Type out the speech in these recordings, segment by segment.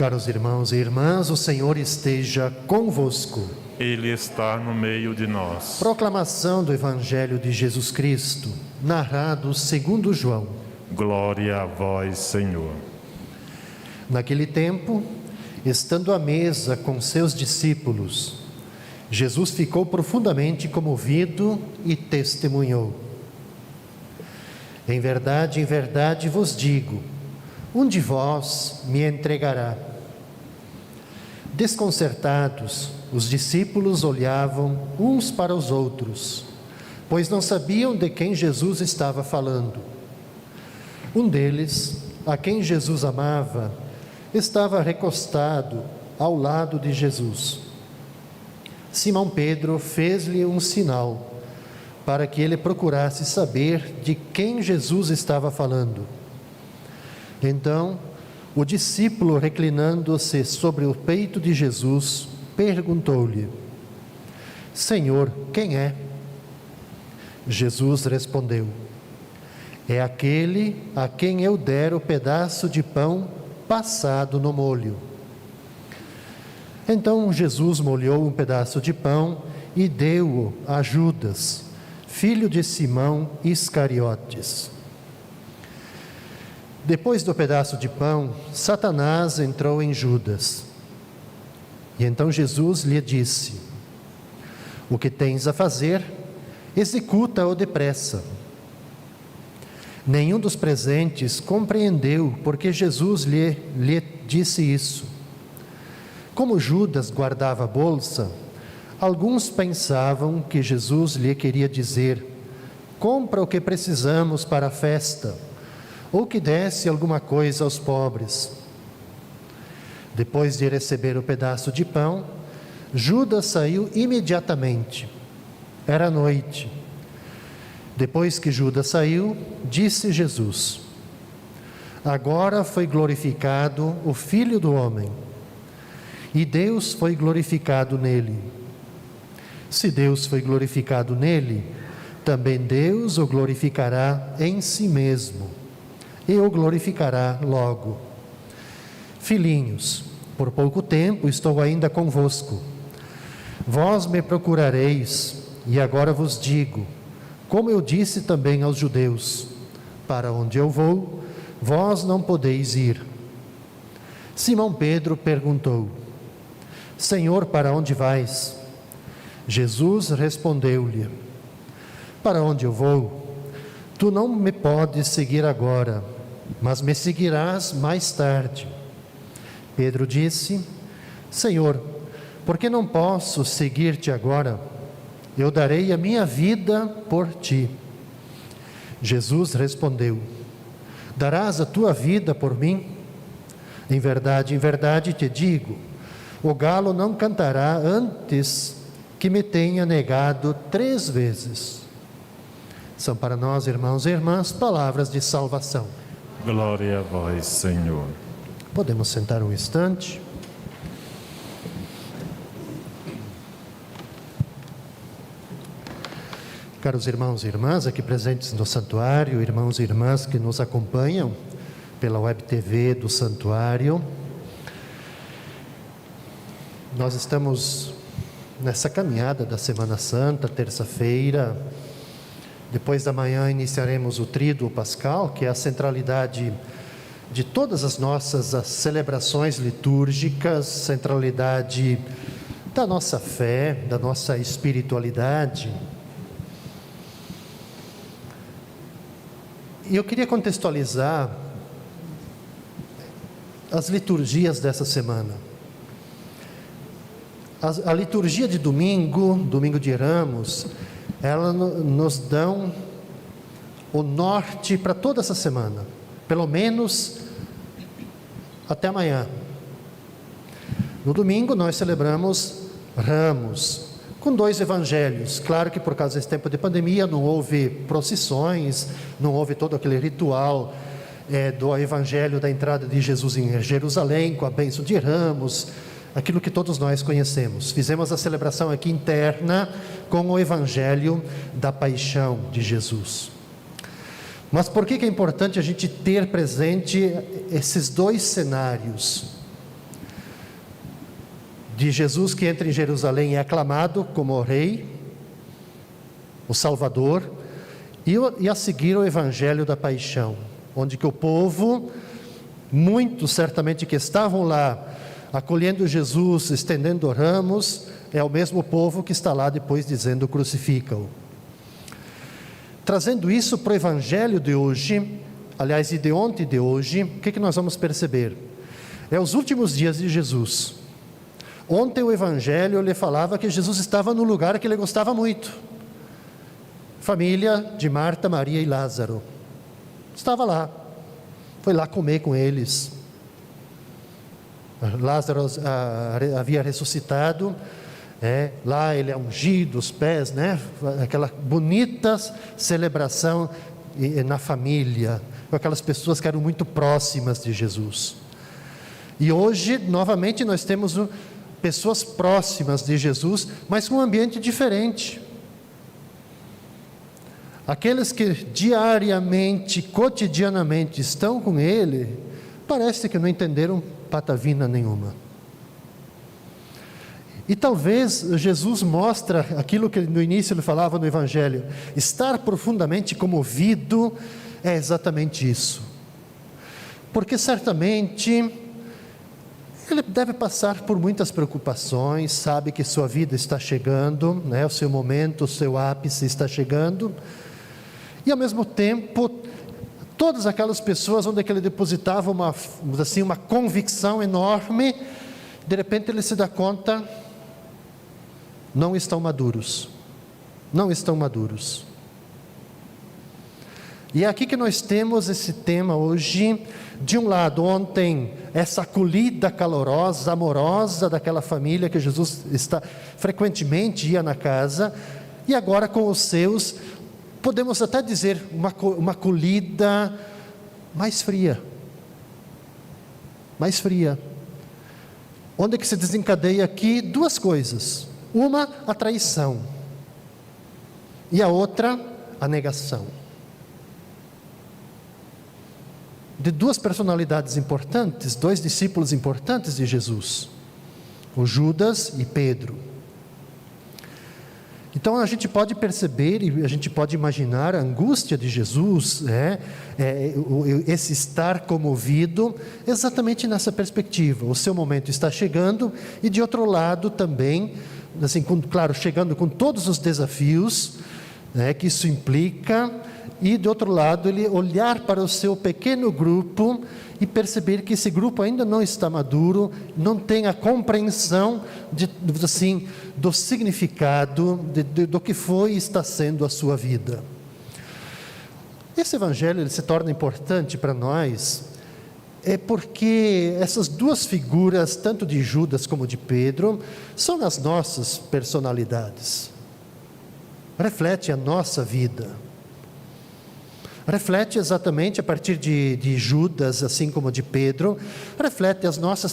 Caros irmãos e irmãs, o Senhor esteja convosco. Ele está no meio de nós. Proclamação do Evangelho de Jesus Cristo, narrado segundo João. Glória a vós, Senhor. Naquele tempo, estando à mesa com seus discípulos, Jesus ficou profundamente comovido e testemunhou: em verdade vos digo, um de vós me entregará. Desconcertados, os discípulos olhavam uns para os outros, pois não sabiam de quem Jesus estava falando. Um deles, a quem Jesus amava, estava recostado ao lado de Jesus. Simão Pedro fez-lhe um sinal para que ele procurasse saber de quem Jesus estava falando. Então, o discípulo, reclinando-se sobre o peito de Jesus, perguntou-lhe: Senhor, quem é? Jesus respondeu: é aquele a quem eu der o pedaço de pão passado no molho. Então Jesus molhou um pedaço de pão e deu-o a Judas, filho de Simão Iscariotes. Depois do pedaço de pão, Satanás entrou em Judas. E então Jesus lhe disse: o que tens a fazer, executa-o depressa. Nenhum dos presentes compreendeu porque Jesus lhe disse isso. Como Judas guardava a bolsa, alguns pensavam que Jesus lhe queria dizer: compra o que precisamos para a festa, ou que desse alguma coisa aos pobres. Depois de receber o pedaço de pão, Judas saiu imediatamente. Era noite. Depois que Judas saiu, disse Jesus: agora foi glorificado o Filho do Homem, e Deus foi glorificado nele. Se Deus foi glorificado nele, também Deus o glorificará em si mesmo, e o glorificará logo. Filhinhos, por pouco tempo estou ainda convosco. Vós me procurareis, e agora vos digo, como eu disse também aos judeus: para onde eu vou, vós não podeis ir. Simão Pedro perguntou: Senhor, para onde vais? Jesus respondeu-lhe: para onde eu vou, tu não me podes seguir agora, mas me seguirás mais tarde. Pedro disse: Senhor, por que não posso seguir-te agora? Eu darei a minha vida por ti. Jesus respondeu: darás a tua vida por mim? Em verdade te digo, o galo não cantará antes que me tenha negado 3 vezes. São para nós, irmãos e irmãs, palavras de salvação. Glória a vós, Senhor. Podemos sentar um instante. Caros irmãos e irmãs aqui presentes no santuário, irmãos e irmãs que nos acompanham pela Web TV do santuário, nós estamos nessa caminhada da Semana Santa, terça-feira. Depois da manhã iniciaremos o Tríduo Pascal, que é a centralidade de todas as nossas celebrações litúrgicas, centralidade da nossa fé, da nossa espiritualidade. E eu queria contextualizar as liturgias dessa semana. A liturgia de domingo de Ramos, ela nos dão o norte para toda essa semana, pelo menos até amanhã. No domingo nós celebramos Ramos, com 2 evangelhos. Claro que por causa desse tempo de pandemia não houve procissões, não houve todo aquele ritual do evangelho da entrada de Jesus em Jerusalém, com a bênção de Ramos, aquilo que todos nós conhecemos. Fizemos a celebração aqui interna com o evangelho da paixão de Jesus. Mas por que é importante a gente ter presente esses 2 cenários? de Jesus que entra em Jerusalém e é aclamado como o rei, o Salvador, e a seguir o Evangelho da Paixão, onde que o povo, muitos certamente que estavam lá acolhendo Jesus, estendendo ramos, é o mesmo povo que está lá depois dizendo crucifica-o. Trazendo isso para o Evangelho de hoje, aliás, e de ontem e de hoje, o que nós vamos perceber? É os últimos dias de Jesus. Ontem o Evangelho lhe falava que Jesus estava no lugar que ele gostava muito. Família de Marta, Maria e Lázaro. Estava lá. Foi lá comer com eles. Lázaro havia ressuscitado. Lá ele é ungido, os pés, aquela bonita celebração na família, com aquelas pessoas que eram muito próximas de Jesus. E hoje, novamente, nós temos pessoas próximas de Jesus, mas com um ambiente diferente. Aqueles que diariamente, cotidianamente estão com ele, parece que não entenderam patavina nenhuma. E talvez Jesus mostra aquilo que no início ele falava no Evangelho, estar profundamente comovido é exatamente isso. Porque certamente ele deve passar por muitas preocupações, sabe que sua vida está chegando, o seu momento, o seu ápice está chegando, e ao mesmo tempo, todas aquelas pessoas onde ele depositava uma convicção enorme, de repente ele se dá conta, não estão maduros. E é aqui que nós temos esse tema hoje. De um lado, ontem, essa acolhida calorosa, amorosa daquela família que Jesus frequentemente ia na casa, e agora com os seus, podemos até dizer uma acolhida mais fria. Onde é que se desencadeia aqui duas coisas. Uma, a traição, e a outra, a negação. De duas personalidades importantes, dois discípulos importantes de Jesus, o Judas e Pedro. Então a gente pode perceber e a gente pode imaginar a angústia de Jesus, esse estar comovido, exatamente nessa perspectiva. O seu momento está chegando, e de outro lado também, claro, chegando com todos os desafios que isso implica, e de outro lado ele olhar para o seu pequeno grupo e perceber que esse grupo ainda não está maduro, não tem a compreensão do significado do que foi e está sendo a sua vida. Esse evangelho ele se torna importante para nós, porque essas duas figuras, tanto de Judas como de Pedro, são as nossas personalidades, reflete a nossa vida. Reflete exatamente a partir de Judas, assim como de Pedro, reflete as nossas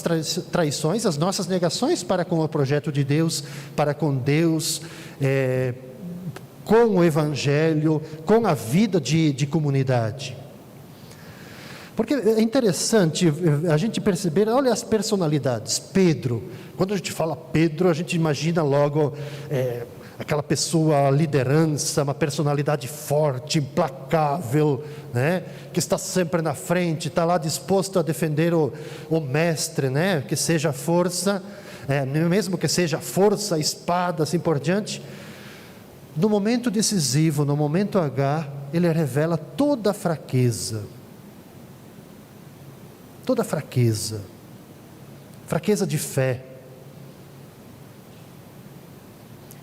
traições, as nossas negações para com o projeto de Deus, para com Deus, com o Evangelho, com a vida de comunidade. Porque é interessante a gente perceber, olha as personalidades. Pedro, quando a gente fala Pedro, a gente imagina logo aquela pessoa, a liderança, uma personalidade forte, implacável, que está sempre na frente, está lá disposto a defender o mestre, que seja força, mesmo que seja força, espada, assim por diante. No momento decisivo, no momento H, ele revela toda a fraqueza, fraqueza de fé.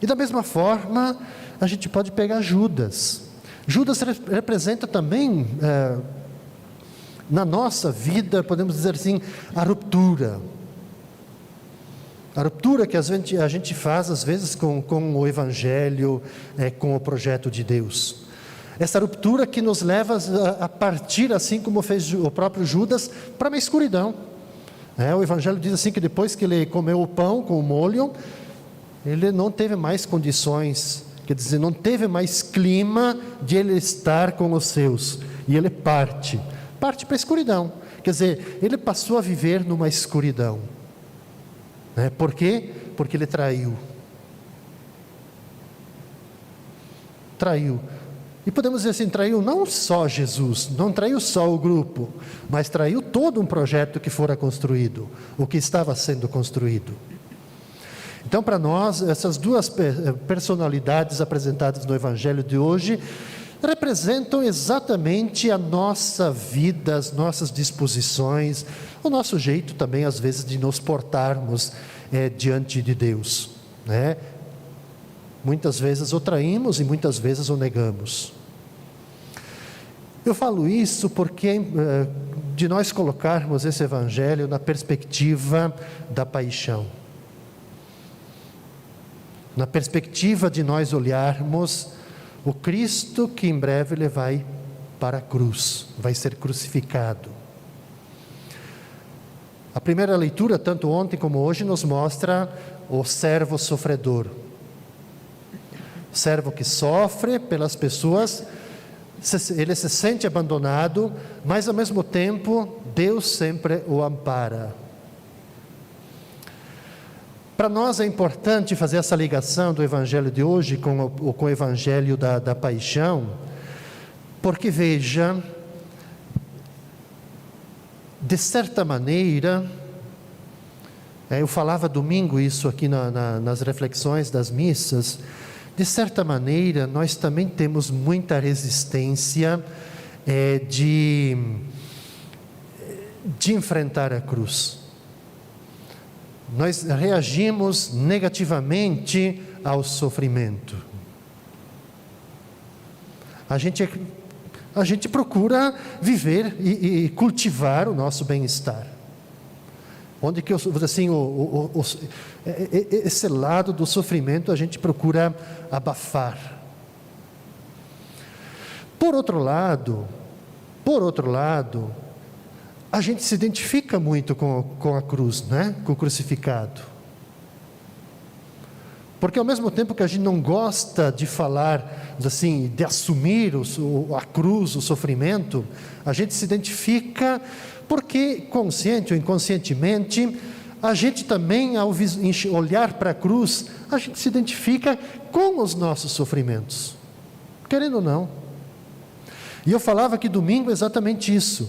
E da mesma forma, a gente pode pegar Judas. Judas representa também, na nossa vida, podemos dizer assim, a ruptura. A ruptura que a gente faz, às vezes, com o Evangelho, com o projeto de Deus. Essa ruptura que nos leva a partir, assim como fez o próprio Judas, para uma escuridão. O Evangelho diz assim que depois que ele comeu o pão com o molho, ele não teve mais condições, quer dizer, não teve mais clima de ele estar com os seus. E ele parte para a escuridão. Quer dizer, ele passou a viver numa escuridão. né? Por quê? Porque ele traiu. Traiu. E podemos dizer assim, traiu não só Jesus, não traiu só o grupo, mas traiu todo um projeto que fora construído, o que estava sendo construído. Então, para nós, essas duas personalidades apresentadas no Evangelho de hoje representam exatamente a nossa vida, as nossas disposições, o nosso jeito também, às vezes, de nos portarmos diante de Deus, né? Muitas vezes o traímos e muitas vezes o negamos. Eu falo isso porque de nós colocarmos esse Evangelho na perspectiva da paixão. Na perspectiva de nós olharmos o Cristo que em breve ele vai para a cruz, vai ser crucificado. A primeira leitura, tanto ontem como hoje, nos mostra o servo sofredor. O servo que sofre pelas pessoas, ele se sente abandonado, mas ao mesmo tempo, Deus sempre o ampara. Para nós é importante fazer essa ligação do Evangelho de hoje com o Evangelho da paixão, porque veja, de certa maneira, eu falava domingo isso aqui nas reflexões das missas, de certa maneira nós também temos muita resistência de enfrentar a cruz. Nós reagimos negativamente ao sofrimento. A gente procura viver e cultivar o nosso bem-estar. Onde que assim, esse lado do sofrimento a gente procura abafar. Por outro lado, a gente se identifica muito com a cruz, né? Com o crucificado. Porque ao mesmo tempo que a gente não gosta de falar, assim, de assumir a cruz, o sofrimento, a gente se identifica porque, consciente ou inconscientemente, a gente também, ao olhar para a cruz, a gente se identifica com os nossos sofrimentos, querendo ou não. E eu falava que domingo exatamente isso.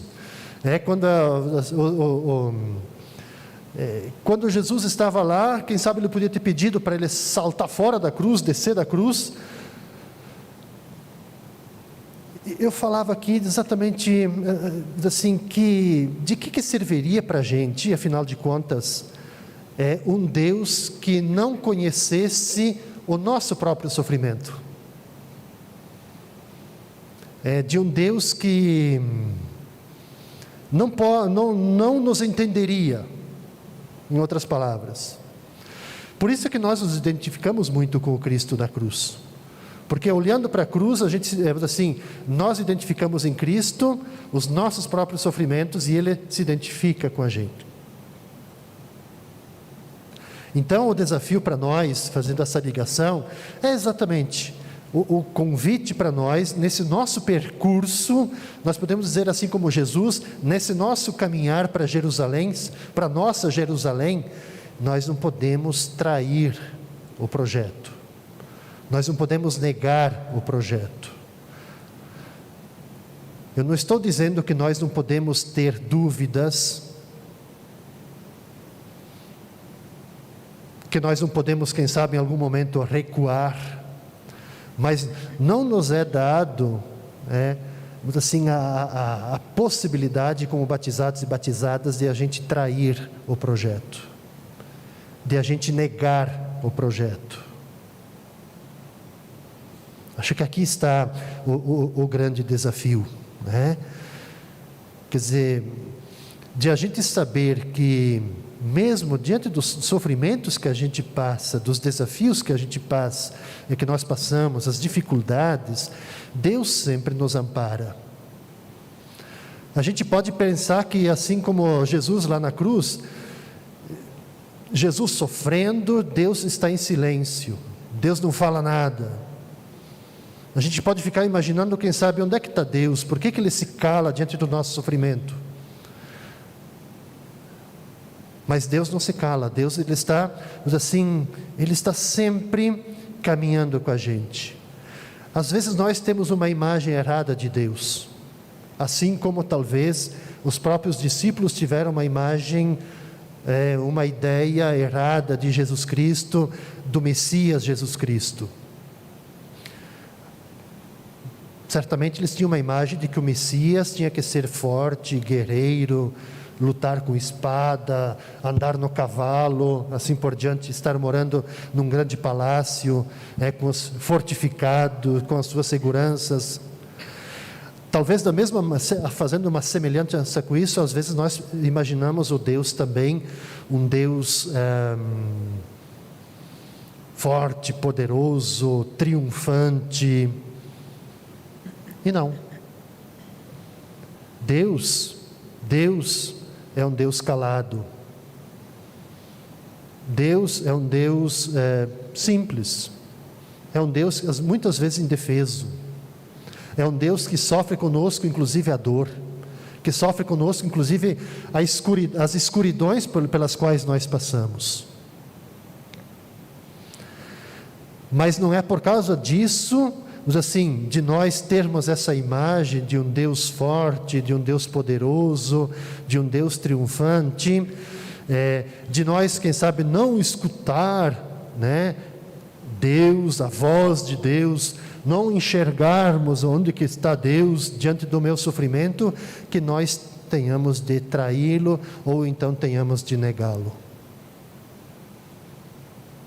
Quando Jesus estava lá, quem sabe ele podia ter pedido para ele saltar fora da cruz, descer da cruz. Eu falava aqui exatamente assim, de que serviria para a gente, afinal de contas, um Deus que não conhecesse o nosso próprio sofrimento. De um Deus que não nos entenderia, em outras palavras. Por isso é que nós nos identificamos muito com o Cristo da cruz, porque olhando para a cruz, a gente, assim, nós identificamos em Cristo os nossos próprios sofrimentos e Ele se identifica com a gente. Então o desafio para nós, fazendo essa ligação, é exatamente o convite para nós, nesse nosso percurso, nós podemos dizer assim como Jesus, nesse nosso caminhar para Jerusalém, para nossa Jerusalém, nós não podemos trair o projeto, nós não podemos negar o projeto. Eu não estou dizendo que nós não podemos ter dúvidas, que nós não podemos, quem sabe, em algum momento recuar, mas não nos é dado, assim, a possibilidade, como batizados e batizadas, de a gente trair o projeto, de a gente negar o projeto. Acho que aqui está o grande desafio, né? Quer dizer, de a gente saber que, mesmo diante dos sofrimentos que a gente passa, dos desafios que a gente passa, e que nós passamos, as dificuldades, Deus sempre nos ampara. A gente pode pensar que, assim como Jesus lá na cruz, Jesus sofrendo, Deus está em silêncio, Deus não fala nada. A gente pode ficar imaginando, quem sabe, onde é que está Deus, por que Ele se cala diante do nosso sofrimento? Mas Deus não se cala, Deus ele está sempre caminhando com a gente. Às vezes nós temos uma imagem errada de Deus, assim como talvez os próprios discípulos tiveram uma imagem, uma ideia errada de Jesus Cristo, do Messias Jesus Cristo. Certamente eles tinham uma imagem de que o Messias tinha que ser forte, guerreiro, lutar com espada, andar no cavalo, assim por diante, estar morando num grande palácio, fortificado, com as suas seguranças. Talvez fazendo uma semelhança com isso, às vezes nós imaginamos o Deus também, um Deus forte, poderoso, triunfante. E não. Deus é um Deus calado. Deus é um Deus simples. É um Deus muitas vezes indefeso. É um Deus que sofre conosco, inclusive a dor. Que sofre conosco, inclusive as escuridões pelas quais nós passamos. Mas não é por causa disso, de nós termos essa imagem de um Deus forte, de um Deus poderoso, de um Deus triunfante, de nós, quem sabe, não escutar, Deus, a voz de Deus, não enxergarmos onde que está Deus diante do meu sofrimento, que nós tenhamos de traí-lo ou então tenhamos de negá-lo.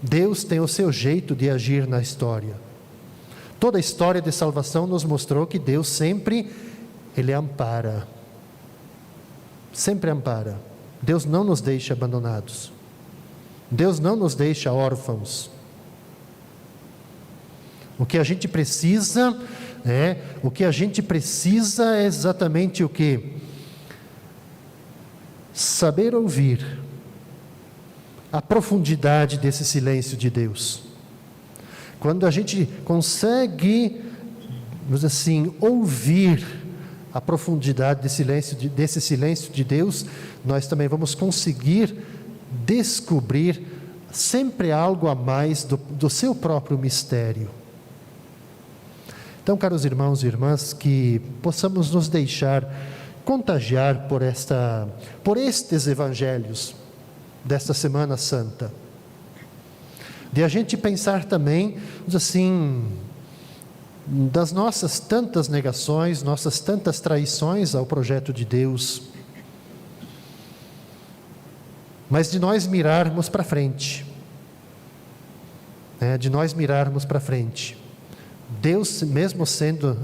Deus tem o seu jeito de agir na história. Toda a história de salvação nos mostrou que Deus sempre, Ele ampara. Sempre ampara. Deus não nos deixa abandonados. Deus não nos deixa órfãos. O que a gente precisa é exatamente o quê? Saber ouvir a profundidade desse silêncio de Deus. Quando a gente consegue, ouvir a profundidade desse silêncio de Deus, nós também vamos conseguir descobrir sempre algo a mais do seu próprio mistério. Então, caros irmãos e irmãs, que possamos nos deixar contagiar por estes evangelhos desta Semana Santa. De a gente pensar também, das nossas tantas negações, nossas tantas traições ao projeto de Deus, mas de nós mirarmos para frente, Deus, mesmo sendo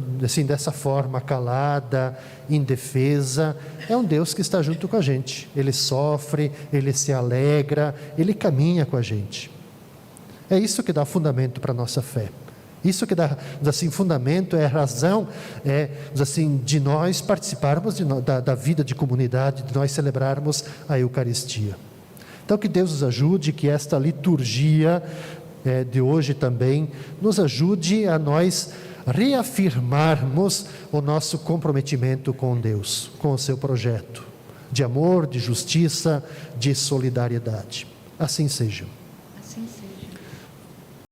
dessa forma calada, indefesa, é um Deus que está junto com a gente. Ele sofre, Ele se alegra, Ele caminha com a gente. É isso que dá fundamento para a nossa fé. Isso que dá, fundamento, é razão, de nós participarmos da vida de comunidade, de nós celebrarmos a Eucaristia. Então, que Deus nos ajude, que esta liturgia de hoje também nos ajude a nós reafirmarmos o nosso comprometimento com Deus, com o seu projeto de amor, de justiça, de solidariedade. Assim seja.